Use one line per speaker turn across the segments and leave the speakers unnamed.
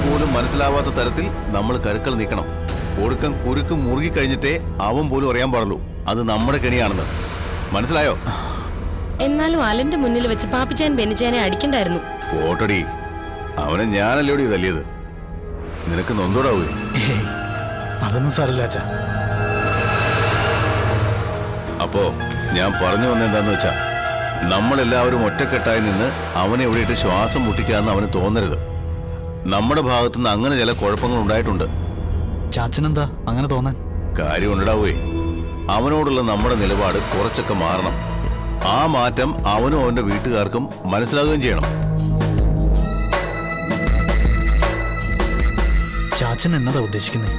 പോലും മനസ്സിലാവാത്ത തരത്തിൽ നമ്മൾ കരുക്കൾ നീക്കണം. ഒടുക്കം കുരുക്ക് മുറുകി കഴിഞ്ഞിട്ടേ അവൻ പോലും അറിയാൻ പാടുള്ളൂ അത് നമ്മുടെ കെണിയാണെന്ന്. മനസ്സിലായോ?
എന്നാലും അലന്റെ മുന്നിൽ വെച്ച് പാപ്പിച്ചാൻ ബെന്നിച്ചാനെ അടിക്കണ്ടായിരുന്നു.
പോട്ടടി, അവനെ ഞാനല്ലോടി തല്ലിയത്. നിനക്ക് നൊന്തോടാവൂ?
അതൊന്നും സാറില്ല അച്ഛാ.
അപ്പോ ഞാൻ പറഞ്ഞു വന്നെന്താന്ന് വെച്ചാ, നമ്മളെല്ലാവരും ഒറ്റക്കെട്ടായി നിന്ന് അവനെ എവിടെയിട്ട് ശ്വാസം മുട്ടിക്കാന്ന് അവന് തോന്നരുത്. നമ്മുടെ ഭാഗത്തുനിന്ന് അങ്ങനെ ചില കുഴപ്പങ്ങൾ ഉണ്ടായിട്ടുണ്ട്.
ചാച്ചനെന്താ അങ്ങനെ തോന്നാൻ?
കാര്യം ഉണ്ടാവേ, അവനോടുള്ള നമ്മുടെ നിലപാട് കുറച്ചൊക്കെ മാറണം. ആ മാറ്റം അവനും അവന്റെ വീട്ടുകാർക്കും മനസ്സിലാകുകയും ചെയ്യണം.
ചാച്ചൻ എന്നതാ ഉദ്ദേശിക്കുന്നത്?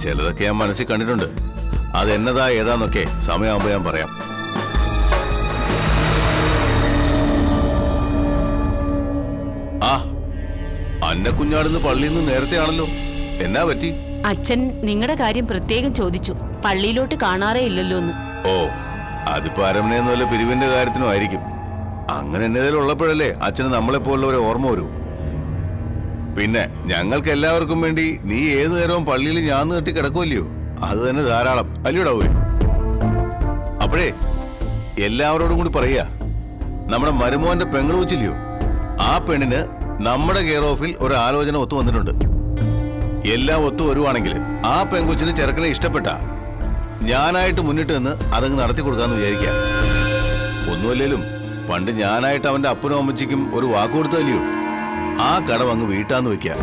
ചിലതൊക്കെ ഞാൻ മനസ്സിൽ കണ്ടിട്ടുണ്ട്. അതെന്നതാ ഏതാന്നൊക്കെ സമയമാകുമ്പോ ഞാൻ പറയാം. അന്ന കുഞ്ഞാടുന്ന് പള്ളിയിൽ നിന്ന് നേരത്തെ ആണല്ലോ, എന്നാ പറ്റി?
അച്ഛൻ നിങ്ങളുടെ കാര്യം പ്രത്യേകം ചോദിച്ചു. പള്ളിയിലോട്ട് കാണാറേ ഇല്ലല്ലോ എന്ന്.
ഓ, അതിപ്പോ അരമനയെന്ന് വല്ല പിരിവിന്റെ കാര്യത്തിനും ആയിരിക്കും. അങ്ങനെ എന്നതിലും ഉള്ളപ്പോഴല്ലേ അച്ഛന് നമ്മളെപ്പോലുള്ളവരെ ഓർമ്മ വരൂ. പിന്നെ ഞങ്ങൾക്ക് എല്ലാവർക്കും വേണ്ടി നീ ഏതു നേരവും പള്ളിയിൽ ഞാന്ന് കെട്ടി കിടക്കുമല്ലയോ, അത് തന്നെ ധാരാളം അല്ലയോടാവേ. അപ്പോഴേ എല്ലാവരോടും കൂടി പറയാ, നമ്മുടെ മരുമോന്റെ പെങ്ങള് വെച്ചില്ലയോ, ആ പെണ്ണിന് നമ്മുടെ കെയർ ഓഫിൽ ഒരു ആലോചന ഒത്തു വന്നിട്ടുണ്ട്. എല്ലാം ഒത്തു വരുവാണെങ്കിൽ ആ പെങ്കൊച്ചിന് ചെറുക്കനെ ഇഷ്ടപ്പെട്ട ഞാനായിട്ട് മുന്നിട്ട് നിന്ന് അതങ്ങ് നടത്തി കൊടുക്കാന്ന് വിചാരിക്കാം. ഒന്നുമല്ലേലും പണ്ട് ഞാനായിട്ട് അവന്റെ അപ്പനും അമ്മച്ചിക്കും ഒരു വാക്ക് കൊടുത്തല്ലയോ, ആ കടം അങ്ങ് വീട്ടാന്ന് വെക്കാം.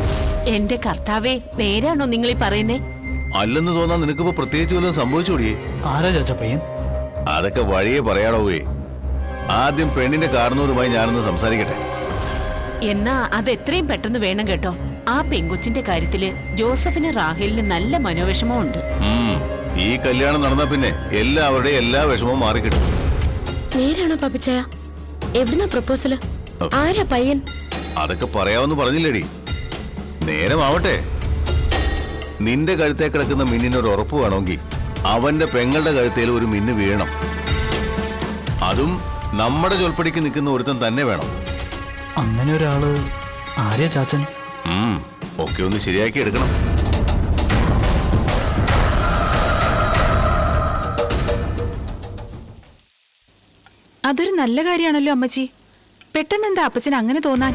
എന്റെ കർത്താവേ, നേരാണോ നിങ്ങൾ ഈ പറയുന്നേ?
അല്ലെന്ന് തോന്നാൻ നിനക്കിപ്പോ പ്രത്യേകിച്ച് വല്ലതും സംഭവിച്ചോടിയേ?
ആരാ ചാച്ച പയ്യൻ?
അതൊക്കെ വഴിയെ പറയാടോവേ. ആദ്യം പെണ്ണിന്റെ കാരണവരുമായി ഞാനൊന്ന് സംസാരിക്കട്ടെ.
എന്നാ അത് എത്രയും പെട്ടെന്ന് വേണം കേട്ടോ. ആ പെങ്കൊച്ചിന്റെ കാര്യത്തില് ജോസഫിന് റാഹേലിന് നല്ല മനോവിഷമമുണ്ട്.
ഈ കല്യാണം നടന്ന പിന്നെ എല്ലാവരുടെയും എല്ലാ വിഷമവും മാറിക്കിട്ടും.
നേരാണോ പാപ്പിച്ചായ? എവിടുന്ന പ്രപ്പോസല്? ആരാ പയ്യൻ?
അതൊക്കെ പറയാമെന്ന് പറഞ്ഞില്ലേടി. നേരമാവട്ടെ. നിന്റെ കഴുത്തേ കിടക്കുന്ന മിന്നിനൊരു ഉറപ്പ് വേണമെങ്കിൽ അവന്റെ പെങ്ങളുടെ കഴുത്തേൽ ഒരു മിന്ന് വീഴണം. അതും നമ്മുടെ ചൊൽപ്പടിക്ക് നിൽക്കുന്ന ഒരുത്തൻ തന്നെ വേണം.
അങ്ങനെ ഒരാള് ആരെയാ ചാച്ചൻ?
ഒക്കെ ഒന്ന് ശരിയാക്കി എടുക്കണം.
അതൊരു നല്ല കാര്യമാണല്ലോ അമ്മച്ചി. പെട്ടെന്ന് എന്താ അപ്പച്ചൻ അങ്ങനെ തോന്നാൻ?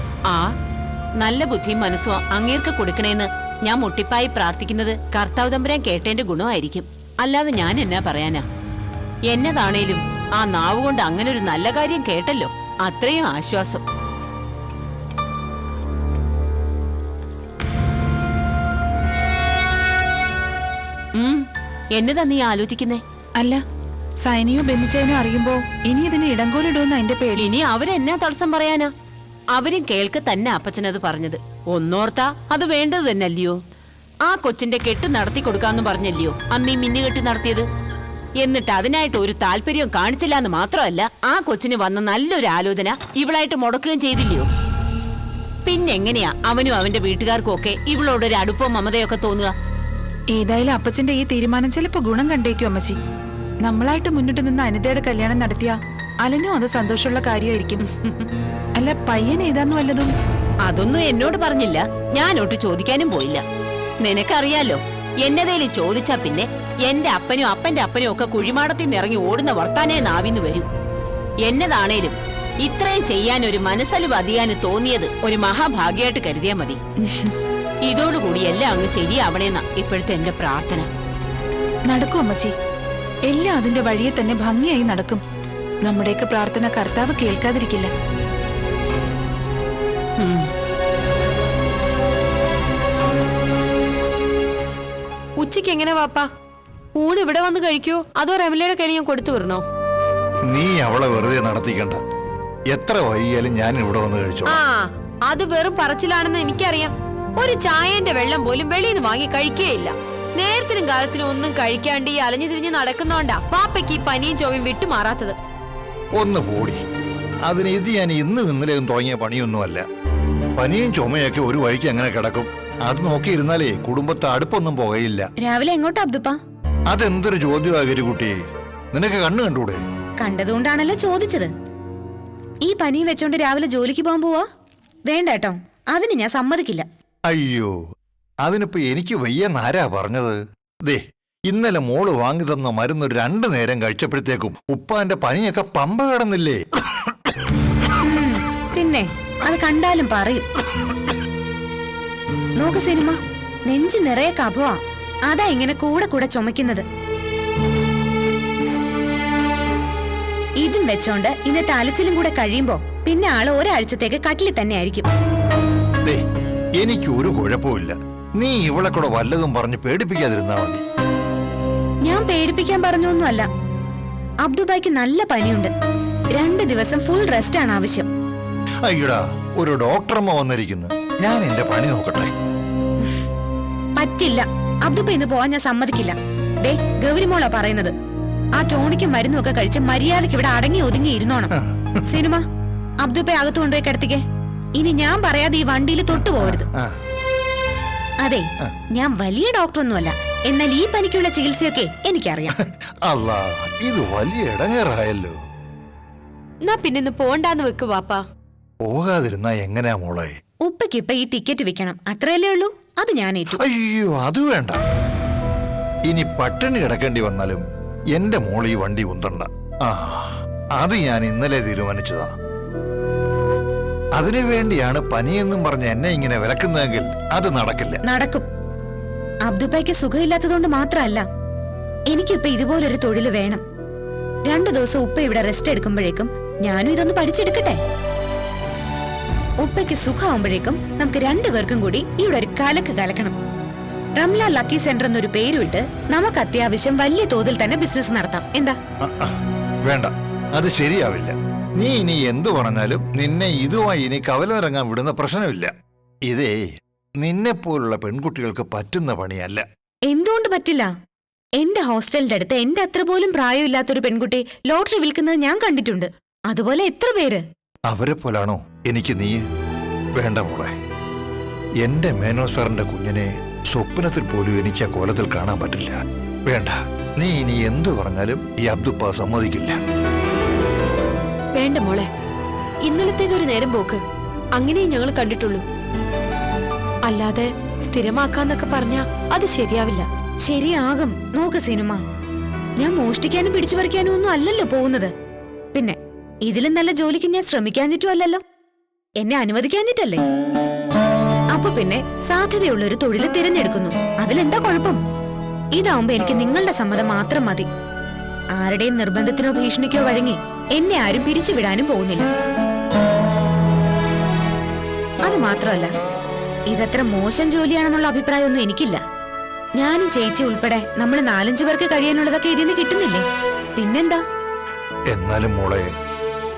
നല്ല ബുദ്ധിയും മനസ്സോ അങ്ങേർക്ക് കൊടുക്കണേന്ന് ഞാൻ മുട്ടിപ്പായി പ്രാർത്ഥിക്കുന്നത് കർത്താവ് തമ്പുരാൻ കേട്ടേന്റെ ഗുണമായിരിക്കും. അല്ലാതെ ഞാൻ എന്നാ പറയാനാ? എന്നതാണേലും ആ നാവ് കൊണ്ട് അങ്ങനെ ഒരു നല്ല കാര്യം കേട്ടല്ലോ, അത്രയും ആശ്വാസം. എന്നതാ നീ ആലോചിക്കുന്നേ?
അല്ല, സൈനിയോ ബെന്നിച്ചേനോ അറിയുമ്പോ ഇനി ഇതിന് ഇടങ്കോലിടുമെന്ന് എന്റെ പേടി.
ഇനി അവരെന്നാ തടസ്സം പറയാനാ? അവരും കേൾക്ക് തന്നെ അപ്പച്ചനത് പറഞ്ഞത്. ഒന്നോർത്താ അത് വേണ്ടത് തന്നെയല്ലയോ. ആ കൊച്ചിന്റെ കെട്ട് നടത്തി കൊടുക്കാന്ന് പറഞ്ഞല്ലയോ അമ്മീ മിന്നുകെട്ടി നടത്തിയത്. എന്നിട്ട് അതിനായിട്ട് ഒരു താല്പര്യവും കാണിച്ചില്ല എന്ന് മാത്രമല്ല, ആ കൊച്ചിന് വന്ന നല്ലൊരു ആലോചന ഇവളായിട്ട് മുടക്കുകയും ചെയ്തില്ലയോ. പിന്നെങ്ങനെയാ അവനും അവന്റെ വീട്ടുകാർക്കും ഒക്കെ ഇവളോടൊരു അടുപ്പവും മമതയൊക്കെ തോന്നുക?
ഏതായാലും അപ്പച്ചന്റെ ഈ തീരുമാനം ചിലപ്പോ ഗുണം കണ്ടേക്കും അമ്മച്ചി. നമ്മളായിട്ട് മുന്നിട്ട് നിന്ന് അനിതയുടെ കല്യാണം നടത്തിയ അലനും അത് സന്തോഷമുള്ള കാര്യമായിരിക്കും. അല്ല, പയ്യൻ ഏതാന്ന് വല്ലതും?
അതൊന്നും എന്നോട് പറഞ്ഞില്ല, ഞാനോട്ട് ചോദിക്കാനും പോയില്ല. നിനക്കറിയാലോ, എന്നതേലും ചോദിച്ചാ പിന്നെ എന്റെ അപ്പനും അപ്പന്റെ അപ്പനും ഒക്കെ കുഴിമാടത്തിൽ നിന്ന് ഇറങ്ങി ഓടുന്ന വർത്താനേ നാവിന്ന് വരും. എന്നതാണേലും ഇത്രയും ചെയ്യാൻ ഒരു മനസ്സലിവ് അധികാന് തോന്നിയത് ഒരു മഹാഭാഗ്യമായിട്ട് കരുതിയാ മതി. ഇതോടുകൂടി എല്ലാം അങ്ങ് ശരിയാവണേന്നാ ഇപ്പോഴത്തെ എന്റെ പ്രാർത്ഥന.
നടക്കും അമ്മച്ചി, എല്ലാം അതിന്റെ വഴിയെ തന്നെ ഭംഗിയായി നടക്കും. നമ്മുടെയൊക്കെ പ്രാർത്ഥന കർത്താവ് കേൾക്കാതിരിക്കില്ല.
ഉച്ചയ്ക്ക് എങ്ങനെ വാപ്പാ? ഊണ് ഇവിടെ വന്ന് കഴിക്കോ അതോ റെമലയുടെ കയ്യിൽ ഞാൻ കൊടുത്തു വരണോ?
നീ അവളെ വെറുതെ നടത്തിക്കണ്ട. എത്ര വൈകിയാലും ഞാൻ ഇവിടെ വന്ന് കഴിച്ചോ.
അത് വെറും പറച്ചിലാണെന്ന് എനിക്കറിയാം. ഒരു ചായന്റെ വെള്ളം പോലും വെളിയിൽ നിന്ന് വാങ്ങി കഴിക്കുകയില്ല. നേരത്തിനും കാലത്തിനും ഒന്നും കഴിക്കാണ്ട് ഈ അലഞ്ഞു തിരിഞ്ഞ് നടക്കുന്നോണ്ടാ പാപ്പയ്ക്ക് ഈ പനിയും ചൊവ്വയും വിട്ടുമാറാത്തത്.
ഒന്ന് പോടി. അതിന് ഇത് ഞാൻ ഇന്നും ഇന്നലെയും തുടങ്ങിയ പണിയൊന്നുമല്ല. പനിയും ചുമയൊക്കെ ഒരു വഴിക്ക് അങ്ങനെ കിടക്കും. അത് നോക്കിയിരുന്നാലേ കുടുംബത്തെ അടുപ്പൊന്നും പോകയില്ല.
രാവിലെ എങ്ങോട്ടാ അബ്ദുപ്പ?
അതെന്തൊരു ചോദ്യമാകരി കുട്ടി, നിനക്ക് കണ്ണു കണ്ടൂടെ?
കണ്ടതുകൊണ്ടാണല്ലോ ചോദിച്ചത്. ഈ പനി വെച്ചോണ്ട് രാവിലെ ജോലിക്ക് പോകാൻ പോവാ? വേണ്ട കേട്ടോ, അതിന് ഞാൻ സമ്മതിക്കില്ല.
അയ്യോ, അതിനിപ്പോ എനിക്ക് വയ്യെന്നാരാ പറഞ്ഞത്? ദേ, ഇന്നലെ മോള് വാങ്ങി തന്ന മരുന്ന് 2 നേരം കഴിച്ചപ്പോഴത്തേക്കും ഉപ്പാന്റെ പനിയൊക്കെ പമ്പ കിടന്നില്ലേ?
പിന്നെ അത് കണ്ടാലും പറയും. നോക്ക് സിനിമ, നെഞ്ച് നിറയെ കഫവാ, അതാ ഇങ്ങനെ കൂടെ കൂടെ ചുമക്കുന്നത്. ഇതും വെച്ചോണ്ട് ഇന്നത്തെ അലച്ചിലും കൂടെ കഴിയുമ്പോ പിന്നെ ആള് ഒരാഴ്ചത്തേക്ക് കട്ടിലിൽ തന്നെ ആയിരിക്കും.
ദേ, എനിക്ക് ഒരു കുഴപ്പമില്ല. നീ ഇവളെ കൂടെ വല്ലതും പറഞ്ഞ് പേടിപ്പിക്കാതിരുന്നാ മതി.
ഞാൻ പേടിപ്പിക്കാൻ പറഞ്ഞൊന്നുമല്ല. അബ്ദുബായ്ക്ക് നല്ല പനിയുണ്ട്. 2 ദിവസം ഫുൾ റെസ്റ്റ് ആണ് ആവശ്യം.
അയ്യടാ, ഒരു ഡോക്ടറമ്മ വന്നിരിക്കുന്നു. ഞാൻ എന്റെ പണി നോക്കട്ടെ.
പറ്റില്ല, അബ്ദുബ ഇന്ന് പോവാൻ ഞാൻ സമ്മതിക്കില്ല. ദേ, ഗൗരിമോളാ പറയുന്നത്. ആ ടോണിക്ക് മരുന്നൊക്കെ കഴിച്ച് മര്യാദയ്ക്ക് ഇവിടെ അടങ്ങി ഒതുങ്ങി ഇരുന്നോണം. സിനിമ, അബ്ദുബെ അകത്ത് കൊണ്ടുപോയി കിടത്തിക്കേ. ഇനി ഞാൻ പറയാതെ ഈ വണ്ടിയിൽ തൊട്ടു പോകരുത്. അതെ, ഞാൻ വലിയ ഡോക്ടറൊന്നുമല്ല, എന്നാൽ ഈ പനിക്കുള്ള ചികിത്സയൊക്കെ എനിക്കറിയാം.
അല്ലാ, ഇത് വലിയ ഇടങ്ങേറായല്ലോ.
എന്നാ പിന്നെ ഇന്ന് പോണ്ടാന്ന് വെക്ക് വാപ്പാ.
പോകാതിരുന്നാ എങ്ങനെയാ മോളെ?
ഉപ്പയ്ക്ക് ഇപ്പൊ ഈ ടിക്കറ്റ് വിൽക്കണം, അത്രയല്ലേ ഉള്ളൂ. അത് ഞാൻ ഏറ്റു.
അയ്യോ, അത് വേണ്ട. ഇനി പട്ടിണി കിടക്കേണ്ടി വന്നാലും എന്റെ മോൾ ഈ വണ്ടി ഉന്തണ്ട. അത് ഞാൻ ഇന്നലെ തീരുമാനിച്ചതാ. അതിനു വേണ്ടിയാണ് പനിയെന്നും പറഞ്ഞ് എന്നെ ഇങ്ങനെ വിലക്കുന്നതെങ്കിൽ അത് നടക്കില്ല.
നടക്കും. അബ്ദുബായ്ക്ക് സുഖമില്ലാത്തതുകൊണ്ട് മാത്രമല്ല, എനിക്കിപ്പോ ഇതുപോലൊരു തൊഴില് വേണം. 2 ദിവസം ഉപ്പ ഇവിടെ റെസ്റ്റ് എടുക്കുമ്പോഴേക്കും ഞാനും ഇതൊന്ന് പഠിച്ചെടുക്കട്ടെ. ഉപ്പയ്ക്ക് സുഖമാകുമ്പോഴേക്കും നമുക്ക് 2 പേർക്കും കൂടി ഇവിടെ ഒരു കലക്ക് കലക്കണം. റംല ലക്കി സെന്റർ എന്നൊരു പേരുവിട്ട് നമുക്ക് അത്യാവശ്യം വലിയ തോതിൽ തന്നെ ബിസിനസ് നടത്താം. എന്താ?
വേണ്ട, അത് ശരിയാവില്ല. നീ ഇനി എന്തു പറഞ്ഞാലും നിന്നെ ഇതുമായി ഇനി കവലിറങ്ങാൻ വിടുന്ന പ്രശ്നമില്ല. ഇതേ നിന്നെ പോലുള്ള പെൺകുട്ടികൾക്ക് പറ്റുന്ന പണിയല്ല.
എന്തുകൊണ്ട് പറ്റില്ല? എന്റെ ഹോസ്റ്റലിന്റെ അടുത്ത് എന്റെ അത്ര പോലും പ്രായമില്ലാത്തൊരു പെൺകുട്ടി ലോട്ടറി വിൽക്കുന്നത് ഞാൻ കണ്ടിട്ടുണ്ട്. അതുപോലെ എത്ര പേര്?
അവരെ പോലാണോ എനിക്ക് നീ? വേണ്ട മോളെ, എന്റെ മേനോ സാറിന്റെ കുഞ്ഞിനെ സ്വപ്നത്തിൽ പോലും എനിക്ക് ആ കോലത്തിൽ കാണാൻ പറ്റില്ല. വേണ്ട, നീ ഇനി എന്തു പറഞ്ഞാലും ഈ അബ്ദുപ്പ സമ്മതിക്കില്ല.
വേണ്ട മോളെ, ഇന്നലത്തേതൊരു നേരം പോക്ക്, അങ്ങനെ ഞങ്ങൾ കണ്ടിട്ടുള്ളൂ. അല്ലാതെ സ്ഥിരമാക്കാന്നൊക്കെ പറഞ്ഞാ അത് ശരിയാവില്ല.
ശരിയാകും. നോക്ക് സിനിമ, ഞാൻ മോഷ്ടിക്കാനും പിടിച്ചു പറിക്കാനും ഒന്നും അല്ലല്ലോ പോകുന്നത്. പിന്നെ ഇതിലും നല്ല ജോലിക്ക് ഞാൻ ശ്രമിക്കാഞ്ഞിട്ടും അല്ലല്ലോ, എന്നെ അനുവദിക്കാഞ്ഞിട്ടല്ലേ. അപ്പൊ പിന്നെ സാധ്യതയുള്ളൊരു തൊഴിൽ തിരഞ്ഞെടുക്കുന്നു. അതിലെന്താ കുഴപ്പം? ഇതാവുമ്പോ എനിക്ക് നിങ്ങളുടെ സമ്മതം മാത്രം മതി. ആരുടെയും നിർബന്ധത്തിനോ ഭീഷണിക്കോ വഴങ്ങി എന്നെ ആരും പിരിച്ചുവിടാനും പോകുന്നില്ല. അത് മാത്രമല്ല, ഇതത്ര മോശം ജോലിയാണെന്നുള്ള അഭിപ്രായമൊന്നും എനിക്കില്ല. ഞാനും ചേച്ചി ഉൾപ്പെടെ നമ്മൾ 4-5 പേർക്ക് കഴിയാനുള്ളതൊക്കെ ഇതിന് കിട്ടുന്നില്ലേ? പിന്നെന്താ?
എന്നാലും മോളെ,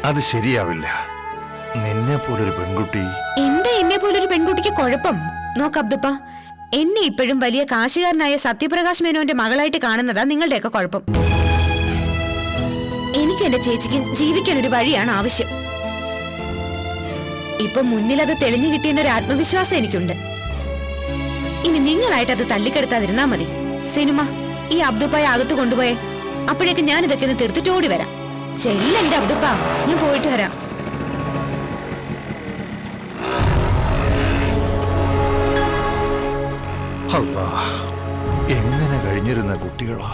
അത് ശരിയാവില്ല. നിന്നെ പോലൊരു പെൺകുട്ടി.
എന്താ എന്നെ പോലൊരു പെൺകുട്ടിക്ക് കുഴപ്പം? നോക്ക് അബ്ദുപ്പ, എന്നെ ഇപ്പോഴും വലിയ കാശുകാരനായ സത്യപ്രകാശ് മേനോന്റെ മകളായിട്ട് കാണുന്നതാ നിങ്ങളുടെയൊക്കെ കുഴപ്പം. എനിക്കും എന്റെ ചേച്ചിക്കും ജീവിക്കാൻ ഒരു വഴിയാണ് ആവശ്യം. ഇപ്പൊ മുന്നിൽ അത് തെളിഞ്ഞു കിട്ടിയെന്ന ഒരു ആത്മവിശ്വാസം എനിക്കുണ്ട്. ഇനി നിങ്ങളായിട്ട് അത് തള്ളിക്കെടുത്താതിരുന്നാ മതി. സിനിമ, ഈ അബ്ദുപ്പായ അകത്ത് കൊണ്ടുപോയേ. അപ്പോഴേക്ക് ഞാൻ ഇതൊക്കെ ഒന്ന് തീർത്തിട്ട് ഓടി വരാം. ചെല്ലെന്റെ അബ്ദുപ്പ, ഞാൻ പോയിട്ട് വരാം.
അല്ലാ, എങ്ങനെ കഴിഞ്ഞിരുന്ന കുട്ടികളാ.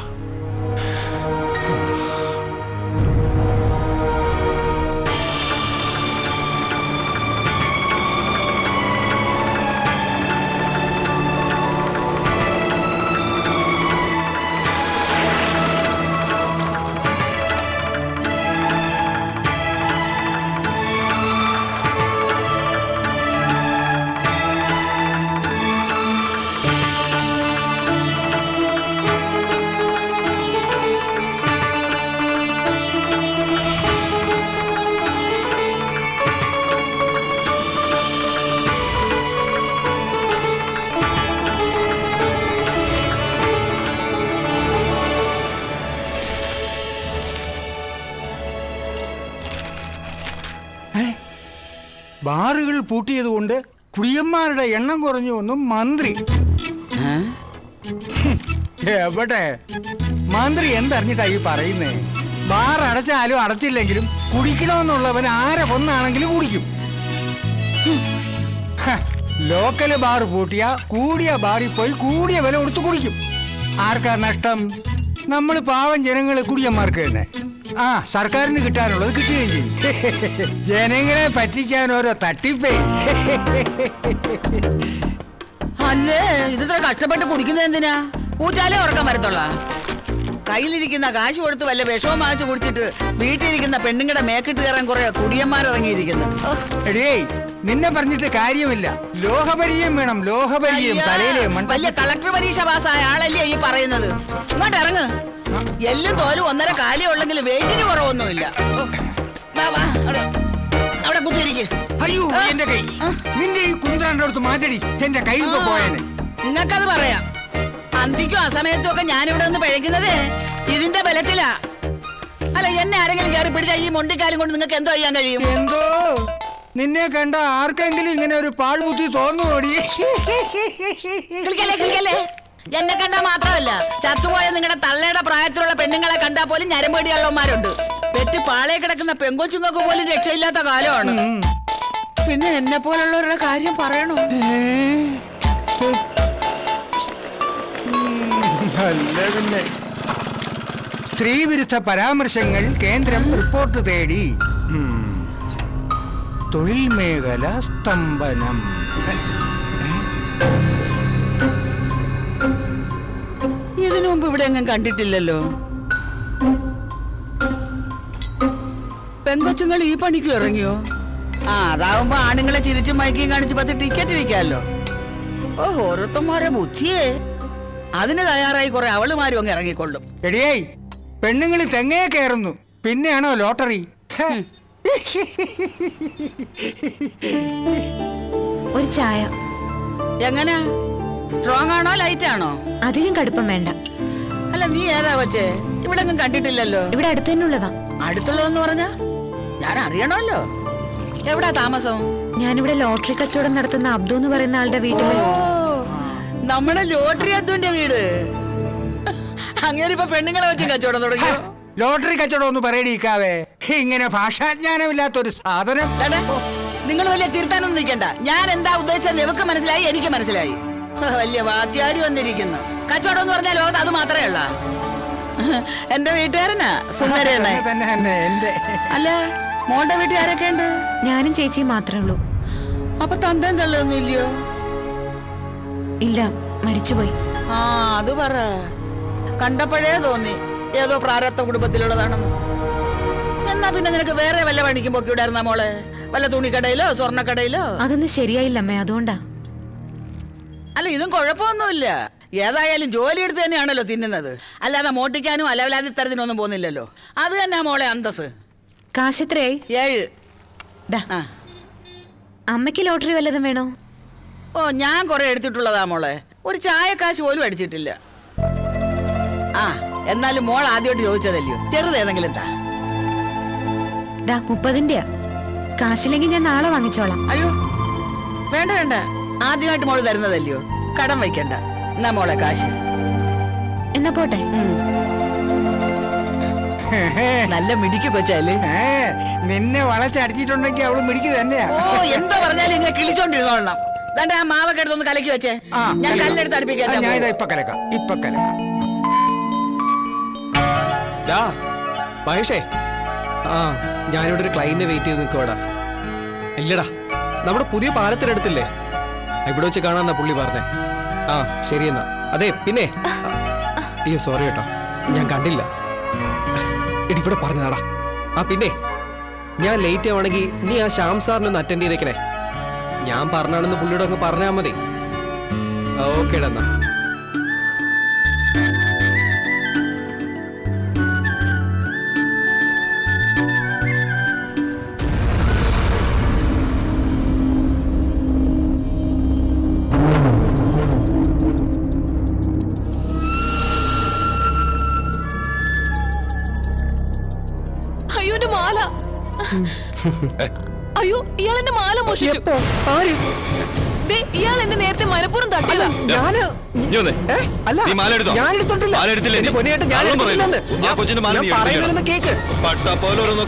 ബാറുകൾ പൂട്ടിയതുകൊണ്ട് കുടിയന്മാരുടെ എണ്ണം കുറഞ്ഞു എന്നും മന്ത്രി. എവിടെ മന്ത്രി എന്തറിഞ്ഞിട്ടായി പറയുന്നേ? ബാർ അടച്ചാലും അടച്ചില്ലെങ്കിലും കുടിക്കണമെന്നുള്ളവൻ ആരെ കൊന്നാണെങ്കിലും കുടിക്കും. ലോക്കല് ബാർ പൂട്ടിയ കൂടിയ ബാറിൽ പോയി കൂടിയ വില കൊടുത്ത് കുടിക്കും. ആർക്കാ നഷ്ടം? നമ്മൾ പാവം ജനങ്ങൾ കുടിയന്മാർക്ക് തന്നെ. ആ, സർക്കാരിന് കിട്ടാനുള്ളത് കിട്ടുകയും ചെയ്യും. ജനങ്ങളെ പറ്റിക്കാൻ ഓരോ തട്ടിപ്പേ.
അല്ലേ ഇത്ര കഷ്ടപ്പെട്ട് കുടിക്കുന്നത് എന്തിനാ? ഊറ്റാലേ ഉറക്കാൻ വരത്തുള്ള. കയ്യിലിരിക്കുന്ന കാശ് കൊടുത്ത് വല്ല വിഷവും വാങ്ങിച്ചു കുടിച്ചിട്ട് വീട്ടിലിരിക്കുന്ന പെണ്ണുങ്ങളുടെ മേക്കിട്ട് കയറാൻ കുറെ കുടിയന്മാരിറങ്ങിയിരിക്കുന്നു.
എടേ, നിന്നെ പറഞ്ഞിട്ട് കാര്യമില്ല. ലോഹപരിചയം വേണം, ലോഹപരിചയം. തലയിലെ
വലിയ കളക്ടർ പരീക്ഷ പാസ്സായ ആളല്ലേ ഈ പറയുന്നത്? ഇങ്ങോട്ട് ഇറങ്ങ്. എല്ലും തോലും 1.5 കാലേ ഉള്ളെങ്കിൽ വെയിറ്റിന് കുറവൊന്നുമില്ല. അവിടെ കുത്തിയിരിക്ക്.
അയ്യോ, എന്റെ കൈ. നിന്റെ ഈ കുന്ത്രാന്റെ അടുത്ത് മാറ്റടി, എന്റെ കൈ ഇപ്പൊ പോയേനെ.
നിങ്ങൾക്കത് പറയാം. അന്തിക്കും അസമയത്തും ഒക്കെ ഞാനിവിടെ നിന്ന് പിഴയ്ക്കുന്നത് ഇതിന്റെ ബലത്തിലാ. അല്ല, എന്നെ ആരെങ്കിലും കയറി പിടിച്ചാൽ ഈ മൊണ്ടിക്കാലും കൊണ്ട് നിങ്ങൾക്ക് എന്തോ ചെയ്യാൻ കഴിയും?
എന്തോ നിന്നെ കണ്ട ആർക്കെങ്കിലും ഇങ്ങനെ ഒരു പാഴ്ബുദ്ധി തോന്നുകൂടി?
എന്നെ കണ്ടാ മാത്രമല്ല, ചത്തുപോയ നിങ്ങളുടെ തള്ളയുടെ പ്രായത്തിലുള്ള പെണ്ണുങ്ങളെ കണ്ടാ പോലും ഞരമ്പേടിയുള്ളവന്മാരുണ്ട്. പെറ്റ് പാളയെ കിടക്കുന്ന പെങ്കൊച്ചുങ്ങൾക്ക് പോലും രക്ഷയില്ലാത്ത കാലമാണ്. പിന്നെ എന്നെ പോലുള്ളവരുടെ കാര്യം പറയണോ?
പിന്നെ സ്ത്രീവിരുദ്ധ പരാമർശങ്ങൾ കേന്ദ്രം റിപ്പോർട്ട് തേടി. തൊഴിൽ മേഖല സ്തംഭനം.
ഇതിനു മുമ്പ് ഇവിടെ എങ്ങും കണ്ടിട്ടില്ലല്ലോ. പെങ്കൊച്ചുങ്ങൾ ഈ പണിക്ക് ഇറങ്ങിയോ? ആ, അതാവുമ്പോ ആണുങ്ങളെ ചിരിച്ചും മയക്കിയും കാണിച്ച് 10 ടിക്കറ്റ് വിൽക്കാമല്ലോ. ഓ, ഓരോരുത്തന്മാരെ ബുദ്ധിയേ. അതിന് തയ്യാറായി കുറെ അവളുമാരും അങ്ങ് ഇറങ്ങിക്കൊള്ളും.
എടിയായി, പെണ്ണുങ്ങൾ തെങ്ങേ കയറുന്നു, പിന്നെയാണോ ലോട്ടറി?
ഒരു ചായ.
എങ്ങനെ? സ്ട്രോങ് ആണോ ലൈറ്റ് ആണോ?
അധികം കടുപ്പം വേണ്ട.
അല്ല, നീ ഏതാ വച്ചേ? ഇവിടെ ഒന്നും കണ്ടിട്ടില്ലല്ലോ.
ഇവിടെ അടുത്ത് തന്നെ ഉള്ളതാ.
അടുത്തുള്ളതെന്ന് പറഞ്ഞാ ഞാൻ അറിയണമല്ലോ. എവിടാ താമസം?
ഞാനിവിടെ ലോട്ടറി കച്ചവടം നടത്തുന്ന അബ്ദു എന്ന് പറയുന്ന ആളുടെ വീട്ടില്.
നമ്മുടെ ലോട്ടറി അബ്ദുവിന്റെ വീട്. അങ്ങനെ ഇപ്പൊ പെണ്ണുങ്ങളെ വെച്ച് കച്ചവടം തുടങ്ങി.
ലോട്ടറി കച്ചവടം ഒന്ന് പറയടിക്കാവേ. ഇങ്ങനെ ഭാഷാജ്ഞാനമില്ലാത്തൊരു സാധനം.
നിങ്ങൾ വലിയ തിരുത്താനൊന്നും നിൽക്കണ്ട. ഞാൻ എന്താ ഉദ്ദേശിച്ചത് നിനക്ക് മനസ്സിലായി, എനിക്ക് മനസ്സിലായി. വലിയ വാദ്യാരി വന്നിരിക്കുന്നു. കച്ചവടം എന്ന് പറഞ്ഞാൽ ലോകത്ത് അത് മാത്രമേ ഉള്ള. എന്റെ വീട്ടുകാരനാ സുന്ദരനാ. അല്ല, മോളുടെ വീട്ടുകാരൊക്കെ ഉണ്ട്?
ഞാനും ചേച്ചിയും മാത്രമേ ഉള്ളൂ.
അപ്പൊ തന്തയും തള്ളൊന്നും ഇല്ലയോ?
ഇല്ല, മരിച്ചുപോയി.
ആ, അത് പറ. കണ്ടപ്പോഴേ തോന്നി ഏതോ പ്രാരബ്ധ കുടുംബത്തിലുള്ളതാണെന്ന്. എന്നാ പിന്നെ നിനക്ക് വേറെ വല്ല പണിക്കും പൊക്കി വിടായിരുന്ന മോളെ? വല്ല തുണിക്കടയിലോ സ്വർണ്ണക്കടയിലോ?
അതൊന്നും ശരിയായില്ല അമ്മേ, അതുകൊണ്ടാ.
അല്ല, ഇതും കുഴപ്പമൊന്നുമില്ല. ഏതായാലും ജോലി എടുത്ത് തന്നെയാണല്ലോ തിന്നുന്നത്. അല്ലാതെ മോട്ടിക്കാനും അലവലാതി തരത്തിനൊന്നും പോകുന്നില്ലല്ലോ. അത് തന്നെ മോളെ അന്തസ്.
കാശെത്രയായി?
7. ആ,
അമ്മയ്ക്ക് ലോട്ടറി വല്ലതും വേണോ?
ഓ, ഞാൻ കുറെ എടുത്തിട്ടുള്ളതാ മോളെ. ഒരു ചായക്കാശ് പോലും അടിച്ചിട്ടില്ല. ആ, എന്നാലും മോൾ ആദ്യമായിട്ട് ചോദിച്ചതല്ലയോ, ചെറുതേതെങ്കിലും താ.
30-ന്റെയാ. കാശില്ലെങ്കിൽ ഞാൻ നാളെ വാങ്ങിച്ചോളാം.
അയ്യോ, വേണ്ട വേണ്ട. ആദ്യമായിട്ട് മോള് തരുന്നതല്ലയോ, കടം വയ്ക്കണ്ട. എന്നാ മോളെ കാശ്.
എന്നാ പോട്ടെ.
നല്ല മിടിക്ക് കൊച്ചാല്.
നിന്നെ വളച്ചടിച്ചിട്ടുണ്ടെങ്കിൽ അവള് മിടിക്ക് തന്നെയാ.
ഓ, എന്താ പറഞ്ഞാലും ഇങ്ങനെ കിളിച്ചോണ്ടിരുന്നോളണം. ദാണ്ടെ ആ മാവൊക്കെ എടുത്തൊന്ന് കലക്കി വെച്ചേ. ഞാൻ കല്ലെടുത്ത് അടുപ്പിക്കാൻ.
ഞാൻ ഇതാ ഇപ്പൊ കലക്കാം.
മഹേഷേ, ആ, ഞാനിവിടെ ഒരു ക്ലൈന്റിനെ വെയിറ്റ് ചെയ്ത് നിൽക്കുവാടാ. ഇല്ലടാ, നമ്മുടെ പുതിയ പാലത്തിനടുത്തില്ലേ, ഇവിടെ വെച്ച് കാണാന്നാ പുള്ളി പറഞ്ഞേ. ആ, ശരിയെന്നാ. അതെ, പിന്നെ അയ്യോ സോറി കേട്ടോ, ഞാൻ കണ്ടില്ല. ഇവിടെ പറഞ്ഞതാടാ. ആ, പിന്നെ ഞാൻ ലേറ്റ് ആവണമെങ്കിൽ നീ ആ ശ്യാം സാറിനെ ഒന്ന് അറ്റൻഡ് ചെയ്തേക്കണേ. ഞാൻ പറഞ്ഞാണെന്ന് പുള്ളിയോട് അങ്ങ് പറഞ്ഞാൽ മതി. ഓക്കേടാ എന്നാ.
അയ്യോ, എന്റെ മാല. അയ്യോ, ഇയാളെന്റെ മാല മോഷ്ടിച്ചു. ഇയാൾ എന്നെ നേരത്തെ മനഃപൂർവ്വം തട്ടിയതാ.
ഞാന് അല്ല,
നീ മാല എടുത്തോ?
ഞാൻ എടുത്തിട്ടില്ല.
മാല എടുത്തില്ലേ
എന്റെ
നീ?
പൊന്നിയേട്ടാ, ഞാൻ
കള്ളം
എടുത്തിട്ടില്ലെന്ന്.
പറയുന്നു. ആ കൊച്ചിന്റെ മാല നീ
ഞാൻ പറയുന്നതൊന്ന് കേക്ക്.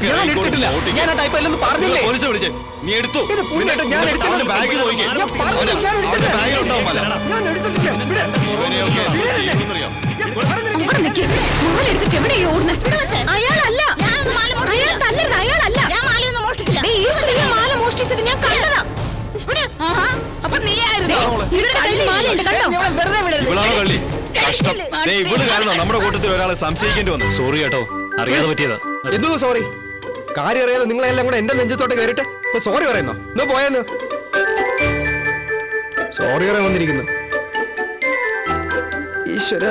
ഞാൻ എടുത്തിട്ടില്ല. ഞാൻ ആ ടൈപ്പ് അല്ലെന്ന് പറഞ്ഞില്ലേ?
പോലീസ് വിളിച്ചേ. നീ എടുത്തു.
എന്റെ പൊന്നിയേട്ടാ, ഞാൻ എടുത്തില്ല.
ബാഗ് നോക്കി.
ഞാൻ പറഞ്ഞില്ല, ഞാൻ എടുത്തിട്ടില്ല.
ബാഗിലുണ്ടാവും മാല.
ഞാൻ എടുത്തിട്ടില്ല. ഇവിടെ.
ഇവനെയൊക്കെ എന്ത് ചെയ്യുമെന്നറിയാം?
ഞാൻ പറഞ്ഞില്ല.
അവിടെ നിൽക്ക്. മാല എടുത്തിട്ട് എവിടെയാ ഓടുന്നത്? അയാളല്ല. അയാൾ തല്ലരുത്, അയാളല്ല. ദേ, ഈ സ്ത്രീ മാല മോഷ്ടിച്ചത് ഞാൻ കണ്ടതാ.
അപ്പൊ നീ ആയിരുന്നു
ഇവരുടെ കയ്യിൽ മാലയുണ്ട്, കണ്ടോ?
വെറുതെ വിടരുത്.
ഇവളാണോ കള്ളി? കഷ്ടം. ദേ, ഇവള് കാരണം നമ്മുടെ കൂട്ടത്തിൽ ഒരാളെ സംശയിക്കേണ്ടി വന്നു. സോറി കേട്ടോ, അറിയാതെ പറ്റിയതാ.
എന്തോ സോറി? കാര്യം അറിയാതെ നിങ്ങളെല്ലാം കൂടെ എന്റെ നെഞ്ചത്തോട്ട് കയറിട്ട് ഇപ്പൊ സോറി പറയുന്നോ? ഇന്ന് പോയെന്ന് സോറി പറയാൻ വന്നിരിക്കുന്നു. ഈശ്വര,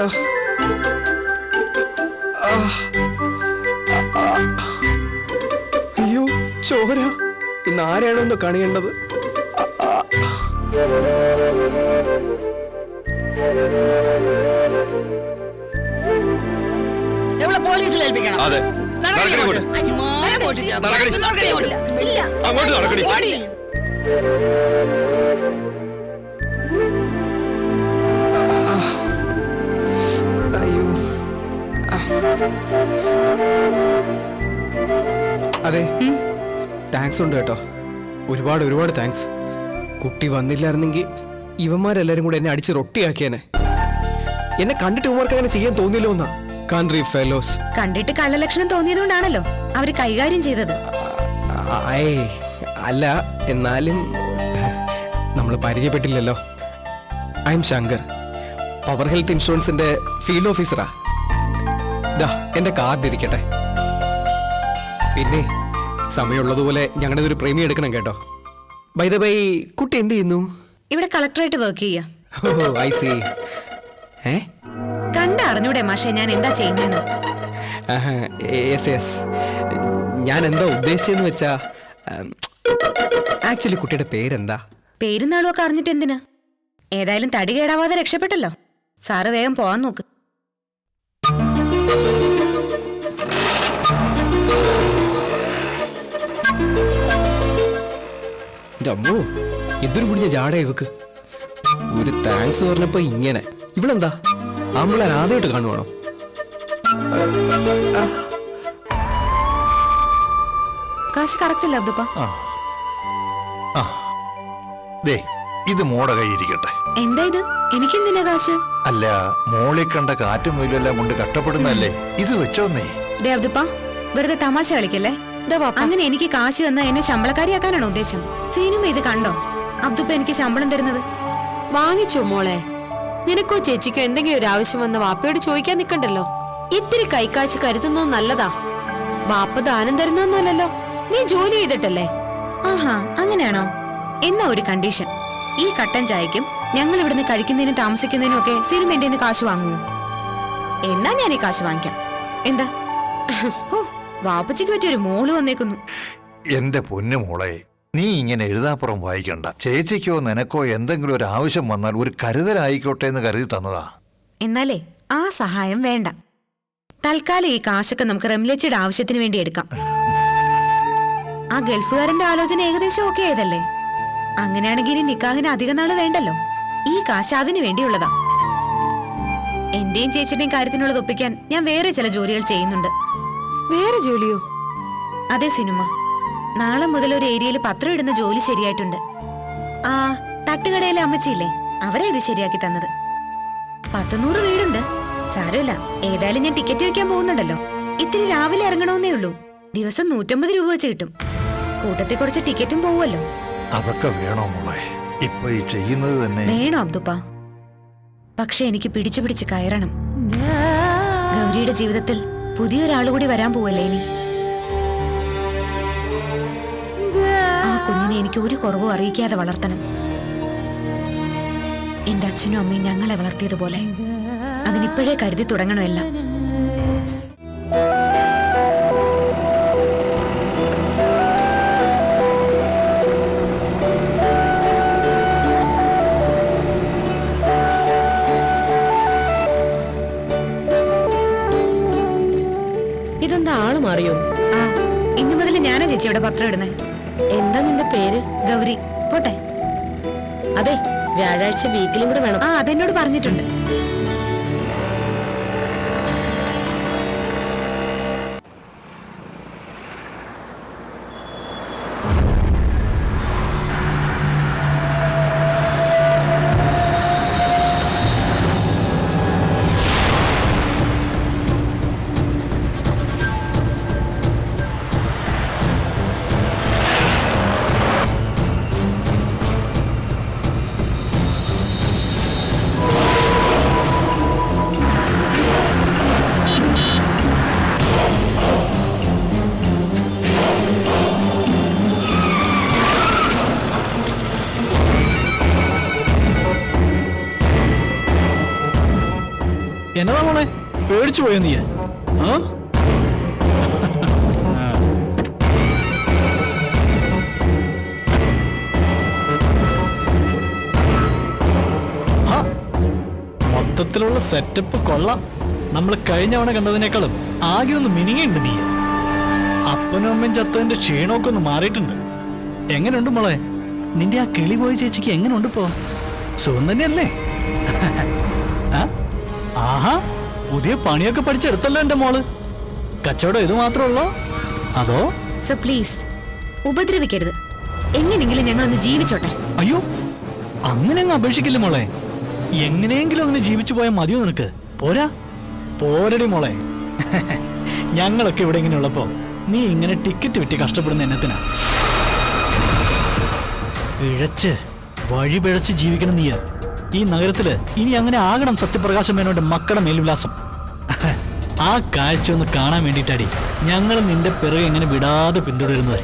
അയ്യോ ചോര. ഇന്ന് ആരെയാണോ എന്തോ കണിയേണ്ടത്?
എവിടെ പോലീസിൽ ഏൽപ്പിക്കണം?
അതെ.
നടക്കടി
നടക്കടി
ഇങ്ങോട്ട്.
ഇങ്ങോട്ട്.
അയ്യോ, മാല പൊട്ടിച്ചാ.
നടക്കടി.
നടക്കടി ഇങ്ങോട്ട്. ഇല്ല.
അങ്ങോട്ട് നടക്കടി.
ഓടി.
അയ്യോ. അതെ, താങ്ക്സ് ഉണ്ട് കേട്ടോ. ഒരുപാട് ഒരുപാട് താങ്ക്സ്. കുട്ടി വന്നില്ലായിരുന്നെങ്കിൽ ഇവന്മാരെല്ലാരും കൂടെ എന്നെ അടിച്ച് റൊട്ടിയാക്കിയേനെ. എന്നെ കണ്ടിട്ട് ഇവന്മാർക്ക് അങ്ങനെ ചെയ്യാൻ തോന്നിയില്ലോ എന്നാ. Country fellows.
കണ്ടിട്ട് കള്ളലക്ഷണം തോന്നിയതുകൊണ്ടാണല്ലോ അവര് കൈകാര്യം ചെയ്തത്.
അല്ല, എന്നാലും നമ്മൾ പരിചയപ്പെട്ടില്ലല്ലോ. I'm Shankar, power health ഇൻഷുറൻസിന്റെ ഫീൽഡ് ഓഫീസറാ. ദാ എന്റെ കാർഡ് ഇരിക്കട്ടെ. പിന്നെ സമയമുള്ളതുപോലെ ഞങ്ങളുടെ ഒരു പ്രേമി എടുക്കണം കേട്ടോ. ബൈ ദ ബൈ, കുട്ടി എന്ത് ചെയ്യുന്നു?
ഇവിടെ കളക്ടറായിട്ട് വർക്ക് ചെയ്യാ.
ഓ, ഐ സി.
കണ്ട അറിഞ്ഞൂടെ മാഷെ ഞാൻ എന്താ ചെയ്യുന്നതെന്ന്?
യെസ്. ഞാൻ എന്താ ഉദ്ദേശിച്ചെന്ന് വെച്ചാ, ആക്ച്വലി കുട്ടിയുടെ പേരെന്താ?
പേരും നാളും ഒക്കെ അറിഞ്ഞിട്ട് എന്തിനാ? ഏതായാലും തടി കേടാവാതെ രക്ഷപ്പെട്ടല്ലോ. സാറ് വേഗം പോവാൻ നോക്ക്.
അമ്മോ, എന്തൊരു കുടിഞ്ഞ ജാട ഇവക്ക്. ഒരു താങ്ക്സ് പറഞ്ഞപ്പോ ഇങ്ങനെ. ഇവളെന്താ ആമ്പിളെ ആദ്യമായിട്ട് കാണുവാണോ?
കാശ് കറക്റ്റ് അല്ലേ അബ്ദുപ്പ?
ദേ, ഇത് മോടെ കൈ ഇരിക്കട്ടെ.
എന്താ ഇത്? എനിക്കെന്തിനാ കാശ്?
അല്ല, മോളെ കണ്ട കാറ്റും വെയിലെല്ലാം കൊണ്ട് കഷ്ടപ്പെടുന്നല്ലേ, ഇത് വെച്ചോന്നേ.
ഡേ അബ്ദുപ്പ, വെറുതെ തമാശ കളിക്കല്ലേ. അങ്ങനെ എനിക്ക് കാശ് തന്ന എന്നെ ശമ്പളക്കാരിയാക്കാനാണോ ഉദ്ദേശം? സിനിമ ഇത് കണ്ടോ? അബ്ദുപ്പ എനിക്ക് ശമ്പളം തരുന്നത്.
വാങ്ങിച്ചോ മോളെ. നിനക്കോ ചേച്ചിക്കോ എന്തെങ്കിലും ഒരു ആവശ്യം വന്ന വാപ്പയോട് ചോദിക്കാൻ നിക്കണ്ടല്ലോ. ഇത്തിരി കൈക്കാശ് കരുതുന്നത് നല്ലതാ. വാപ്പ ദാനം തരുന്നൊന്നുമല്ലല്ലോ. നീ ജോലി ചെയ്തിട്ടല്ലേ?
ആഹാ, അങ്ങനെയാണോ? എന്നാ ഒരു കണ്ടീഷൻ. ഈ കട്ടൻ ചായക്കും ഞങ്ങൾ ഇവിടുന്ന് കഴിക്കുന്നതിനും താമസിക്കുന്നതിനും ഒക്കെ സിനിമ എന്റെ കാശ് വാങ്ങുമോ? എന്നാ ഞാൻ ഈ കാശ് വാങ്ങിക്കാം. എന്താ? ഓ, വാപ്പച്ചിക്ക് പറ്റിയൊരു മോള് വന്നേക്കുന്നു.
എന്റെ പൊന്നു മോളെ, നീ ഇങ്ങനെ എഴുതാപ്പുറം വായിക്കണ്ട. ചേച്ചിക്കോ നിനക്കോ എന്തെങ്കിലും ഒരു ആവശ്യം വന്നാൽ ഒരു കരുതലായിക്കോട്ടെ എന്ന് കരുതി തന്നതാ.
എന്നാലേ ആ സഹായം വേണ്ട. തൽക്കാലം ഈ കാശൊക്കെ നമുക്ക് റംലച്ചിയുടെ ആവശ്യത്തിന് വേണ്ടി എടുക്കാം. ആ ഗൾഫുകാരന്റെ ആലോചന ഏകദേശം ഓക്കെ ആയതല്ലേ? അങ്ങനെയാണെങ്കിൽ ഇനി നിക്കാഹിന് അധിക നാള് വേണ്ടല്ലോ. ഈ കാശ് അതിനു വേണ്ടിയുള്ളതാ. എന്റെയും ചേച്ചിയുടെയും കാര്യത്തിനുള്ളത് ഒപ്പിക്കാൻ ഞാൻ വേറെ ചില ജോലികൾ ചെയ്യുന്നുണ്ട്.
വേറെ ജോലിയോ?
അതെ സിനിമ. നാളെ മുതൽ ഒരു ഏരിയയിൽ പത്രം ഇടുന്ന ജോലി ശരിയായിട്ടുണ്ട്. ആ തട്ടുകടയിലെ അമ്മച്ചിയില്ലേ, അവരെ ഇത് ശരിയാക്കി തന്നത്. 100 വീടുണ്ട്. സാരമില്ല, ഏതായാലും ഞാൻ ടിക്കറ്റ് വെക്കാൻ പോകുന്നുണ്ടല്ലോ. ഇത്തിരി രാവിലെ ഇറങ്ങണമെന്നേ ഉള്ളൂ. ദിവസം 150 രൂപ വെച്ച് കിട്ടും. കൂട്ടത്തിൽ കുറച്ച് ടിക്കറ്റും പോവുമല്ലോ.
അതൊക്കെ വേണോ മോളെ? ഇപ്പൊ ഈ ചെയ്യുന്നത് തന്നെ
വേണോ അബ്ദുപ്പ? പക്ഷെ എനിക്ക് പിടിച്ചു പിടിച്ച് കയറണം. ഗൗരിയുടെ ജീവിതത്തിൽ പുതിയൊരാളുകൂടി വരാൻ പോവല്ലേ ഇനി. ആ കുഞ്ഞിനെ എനിക്ക് ഒരു കുറവും അറിയിക്കാതെ വളർത്തണം. എന്റെ അച്ഛനും അമ്മയും ഞങ്ങളെ വളർത്തിയതുപോലെ അതിനിപ്പോഴേ കരുതി തുടങ്ങണമല്ല.
ഇതെന്താ ആള് മാറിയോ?
ആ, ഇന്നു മുതൽ ഞാനാ ചേച്ചി ഇവിടെ പത്രം ഇടുന്നേ.
എന്താ നിന്റെ പേര്?
ഗൗരി. പോട്ടെ.
അതെ വ്യാഴാഴ്ച വീക്കിലും കൂടെ വേണം.
ആ അതെന്നോട് പറഞ്ഞിട്ടുണ്ട്.
എന്നതാ മോളെ പേടിച്ചു പോയോ നീ? മൊത്തത്തിലുള്ള സെറ്റപ്പ് കൊള്ളാം. നമ്മൾ കഴിഞ്ഞ തവണ കണ്ടതിനേക്കാളും ആകെ ഒന്ന് മിനിങ്ങുണ്ട് നീ. അപ്പനും അമ്മയും ചത്തതിന്റെ ക്ഷീണമൊക്കെ ഒന്ന് മാറിയിട്ടുണ്ട്. എങ്ങനെയുണ്ട് മോളെ? നിന്റെ ആ കിളി പോയ ചേച്ചിക്ക് എങ്ങനെയുണ്ട് ഇപ്പോ? സുഖം തന്നെയല്ലേ? ആഹാ, പുതിയ പണിയൊക്കെ പഠിച്ചെടുത്തല്ലോ എന്റെ മോള്. കച്ചവടം ഇത് മാത്രമുള്ളോ അതോ?
സർ പ്ലീസ് ഉപദ്രവിക്കരുത്. എങ്ങനെയെങ്കിലും ഞങ്ങളൊന്ന് ജീവിച്ചോട്ടെ.
അയ്യോ, അങ്ങനെ അങ്ങ് അപേക്ഷിക്കില്ല മോളെ. എങ്ങനെയെങ്കിലും അങ്ങനെ ജീവിച്ചു പോയാൽ മതിയോ നിനക്ക്? പോരാ പോരടി മോളെ. ഞങ്ങളൊക്കെ ഇവിടെ ഇങ്ങനെ ഉള്ളപ്പോ നീ ഇങ്ങനെ ടിക്കറ്റ് വിറ്റ് കഷ്ടപ്പെടുന്ന എന്നത്തിനാ? പിഴച്ച് വഴി പിഴച്ച് ജീവിക്കണം നീ. ഈ നഗരത്തില് ഇനി അങ്ങനെ ആകണം സത്യപ്രകാശം മേനോന്റെ മക്കളുടെ മേൽവിലാസം. ആ കാഴ്ച ഒന്ന് കാണാൻ വേണ്ടിയിട്ടാടി ഞങ്ങൾ നിന്റെ പിറകെ എങ്ങനെ വിടാതെ പിന്തുടരുന്നത്.